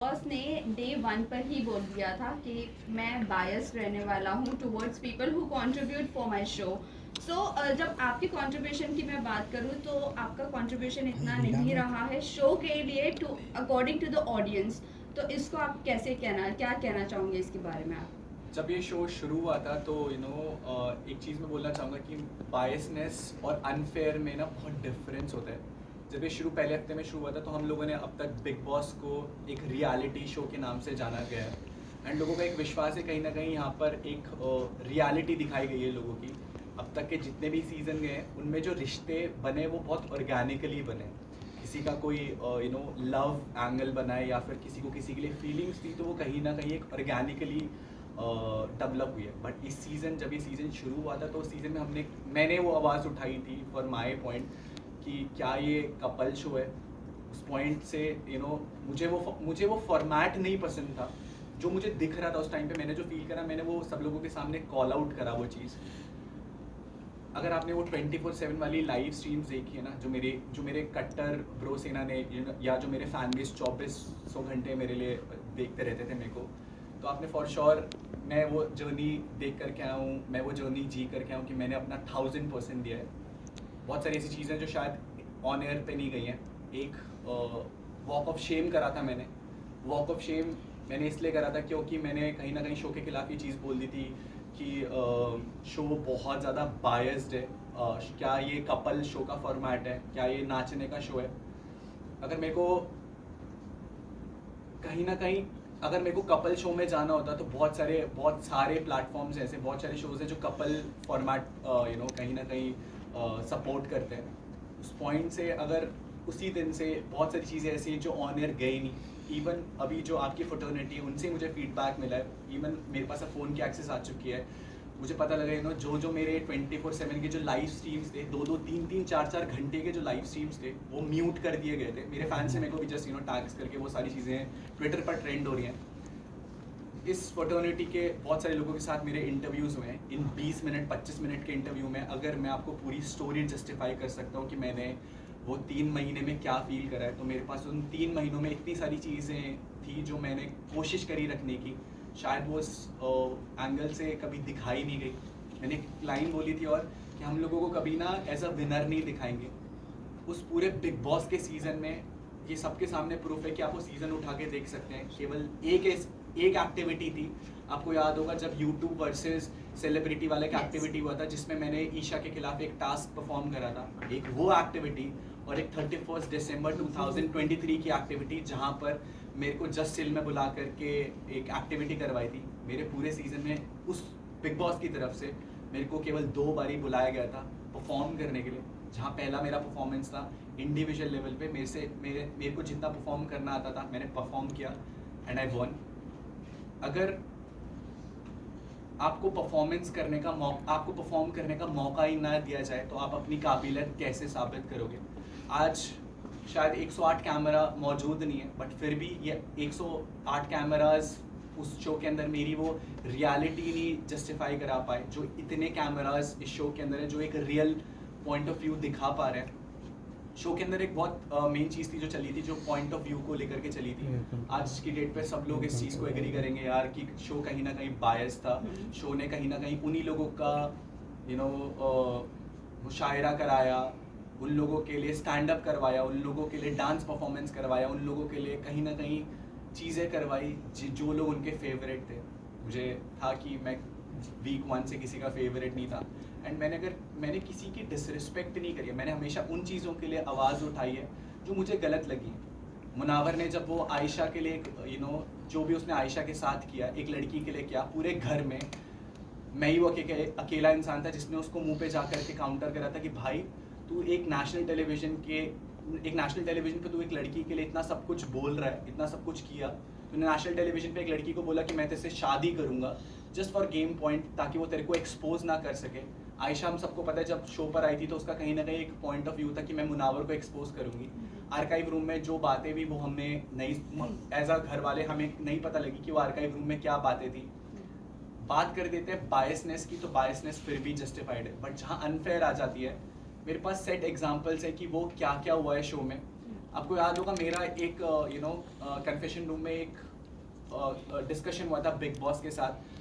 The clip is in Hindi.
बॉस ने डे वन पर ही बोल दिया था कि मैं बायस्ड रहने वाला हूँ towards people who contribute for my show. So जब आपके कंट्रीब्यूशन की मैं बात करूँ तो आपका कंट्रीब्यूशन इतना नहीं रहा है शो के लिए to according to the audience. तो इसको आप कैसे क्या कहना चाहोगे इसके बारे में आप? जब ये शो शुरू हुआ था तो एक चीज़ मैं बोलना चाहूँगा कि बायसनेस और अनफेयर में ना बहुत डिफरेंस होता है। जब ये शुरू पहले हफ्ते में शुरू हुआ था तो हम लोगों ने अब तक बिग बॉस को एक रियलिटी शो के नाम से जाना गया है एंड लोगों का एक विश्वास है कहीं ना कहीं यहाँ पर एक रियलिटी दिखाई गई है लोगों की। अब तक के जितने भी सीज़न गए हैं उनमें जो रिश्ते बने वो बहुत ऑर्गेनिकली बने। किसी का कोई लव एंगल बना है या फिर किसी को किसी के लिए फीलिंग्स थी तो वो कहीं ना कहीं एक ऑर्गेनिकली डेवलप हुई है। बट इस सीज़न जब ये सीज़न शुरू हुआ था तो उस सीज़न में मैंने वो आवाज़ उठाई थी फॉर माई पॉइंट कि क्या ये कपल शो है। उस पॉइंट से मुझे वो फॉर्मेट नहीं पसंद था जो मुझे दिख रहा था उस टाइम पे। मैंने जो फील करा मैंने वो सब लोगों के सामने कॉल आउट करा वो चीज़। अगर आपने वो 24/7 वाली लाइव स्ट्रीम्स देखी है ना जो मेरे कट्टर ब्रो सेना ने या जो मेरे फैन बेस 2400 घंटे मेरे लिए देखते रहते थे मेरे को, तो आपने फॉर श्योर मैं वो जर्नी देख करके आया हूँ, मैं वो जर्नी जी करके आया हूँ कि मैंने अपना 1000% दिया है। बहुत सारी ऐसी चीज़ें जो शायद ऑन एयर पे नहीं गई हैं। एक वॉक ऑफ शेम करा था मैंने। वॉक ऑफ शेम मैंने इसलिए करा था क्योंकि मैंने कहीं ना कहीं शो के खिलाफ ये चीज़ बोल दी थी कि शो बहुत ज़्यादा बायस्ड है। क्या ये कपल शो का फॉर्मेट है, क्या ये नाचने का शो है। अगर मेरे को कहीं ना कहीं अगर मेरे को कपल शो में जाना होता तो बहुत सारे प्लेटफॉर्म्स ऐसे बहुत सारे शोज़ हैं जो कपल फॉर्मेट कहीं ना कहीं सपोर्ट करते हैं। उस पॉइंट से अगर उसी दिन से बहुत सारी चीज़ें ऐसी हैं जो ऑन एयर गई नहीं। इवन अभी जो आपकी फ्रेटर्निटी है उनसे मुझे फीडबैक मिला है। इवन मेरे पास अब फ़ोन की एक्सेस आ चुकी है। मुझे पता लगा जो मेरे 24/7 के जो लाइव स्ट्रीम्स थे 2-2 3-3 4-4 घंटे के जो लाइव स्ट्रीम्स थे वो म्यूट कर दिए गए थे। मेरे फैन से मेरे को भी जस्ट टैग्स करके वो सारी चीज़ें ट्विटर पर ट्रेंड हो रही हैं। इस फ्रेटर्निटी के बहुत सारे लोगों के साथ मेरे इंटरव्यूज़ हुए हैं। इन 20 मिनट 25 मिनट के इंटरव्यू में अगर मैं आपको पूरी स्टोरी जस्टिफाई कर सकता हूँ कि मैंने वो 3 महीने में क्या फील करा है, तो मेरे पास उन 3 महीनों में इतनी सारी चीज़ें थी जो मैंने कोशिश करी रखने की। शायद वो उस एंगल से कभी दिखाई नहीं गई। मैंने एक लाइन बोली थी और कि हम लोगों को कभी ना एज अ विनर नहीं दिखाएंगे। उस पूरे बिग बॉस के सीज़न में ये सबके सामने प्रूफ है कि आप वो सीज़न उठा के देख सकते हैं। केवल एक एक्टिविटी थी। आपको याद होगा जब यूट्यूब वर्सेस सेलिब्रिटी वाला एक एक्टिविटी हुआ था जिसमें मैंने ईशा के खिलाफ एक टास्क परफॉर्म करा था। एक वो एक्टिविटी और एक 31 दिसंबर 2023 की एक्टिविटी जहाँ पर मेरे को जस्ट सिल में बुला करके एक एक्टिविटी करवाई थी। मेरे पूरे सीज़न में उस बिग बॉस की तरफ से मेरे को केवल 2 बार ही बुलाया गया था परफॉर्म करने के लिए। जहाँ पहला मेरा परफॉर्मेंस था इंडिविजुअल लेवल पे, मेरे को जितना परफॉर्म करना आता था मैंने परफॉर्म किया एंड आई वॉन। अगर आपको परफॉर्म करने का मौका ही ना दिया जाए तो आप अपनी काबिलियत कैसे साबित करोगे। आज शायद 108 कैमरा मौजूद नहीं है बट फिर भी ये 108 कैमराज उस शो के अंदर मेरी वो रियलिटी नहीं जस्टिफाई करा पाए जो इतने कैमराज इस शो के अंदर है, जो एक रियल पॉइंट ऑफ व्यू दिखा पा रहे हैं। शो के अंदर एक बहुत मेन चीज़ थी जो चली थी, जो पॉइंट ऑफ व्यू को लेकर के चली थी। आज की डेट पे सब लोग इस चीज़ को एग्री करेंगे यार कि शो कहीं ना कहीं बायस था। शो ने कहीं ना कहीं उन्हीं लोगों का मुशायरा कराया, उन लोगों के लिए स्टैंड अप करवाया, उन लोगों के लिए डांस परफॉर्मेंस करवाया, उन लोगों के लिए कहीं ना कहीं चीज़ें करवाई जो लोग उनके फेवरेट थे। मुझे था कि मैं वीक 1 से किसी का फेवरेट नहीं था एंड मैंने किसी की डिसरिस्पेक्ट नहीं करी है। मैंने हमेशा उन चीज़ों के लिए आवाज़ उठाई है जो मुझे गलत लगी। मुनावर ने जब वो आयशा के लिए जो भी उसने आयशा के साथ किया, एक लड़की के लिए किया, पूरे घर में मैं ही वो अकेला इंसान था जिसने उसको मुंह पे जा कर के काउंटर करा था कि भाई तू एक नेशनल टेलीविज़न पे तू एक लड़की के लिए इतना सब कुछ बोल रहा है, इतना सब कुछ किया। तूने नेशनल टेलीविज़न पे एक लड़की को बोला कि मैं तेरे से शादी करूँगा जस्ट फॉर गेम पॉइंट, ताकि वो तेरे को एक्सपोज ना कर सके। आयशा हम सबको पता है जब शो पर आई थी तो उसका कहीं ना कहीं एक पॉइंट ऑफ व्यू था कि मैं मुनावर को एक्सपोज करूँगी। आर्काइव रूम में जो बातें भी वो हमें नहीं एज अ घर वाले हमें नहीं पता लगी कि वो आर्काइव रूम में क्या बातें थी। बात कर देते हैं बायसनेस की तो बायसनेस फिर भी जस्टिफाइड है, बट जहाँ अनफेयर आ जाती है मेरे पास सेट एग्जांपल्स है कि वो क्या क्या हुआ है शो में। आपको याद होगा मेरा एक कन्फेशन रूम में एक डिस्कशन हुआ था बिग बॉस के साथ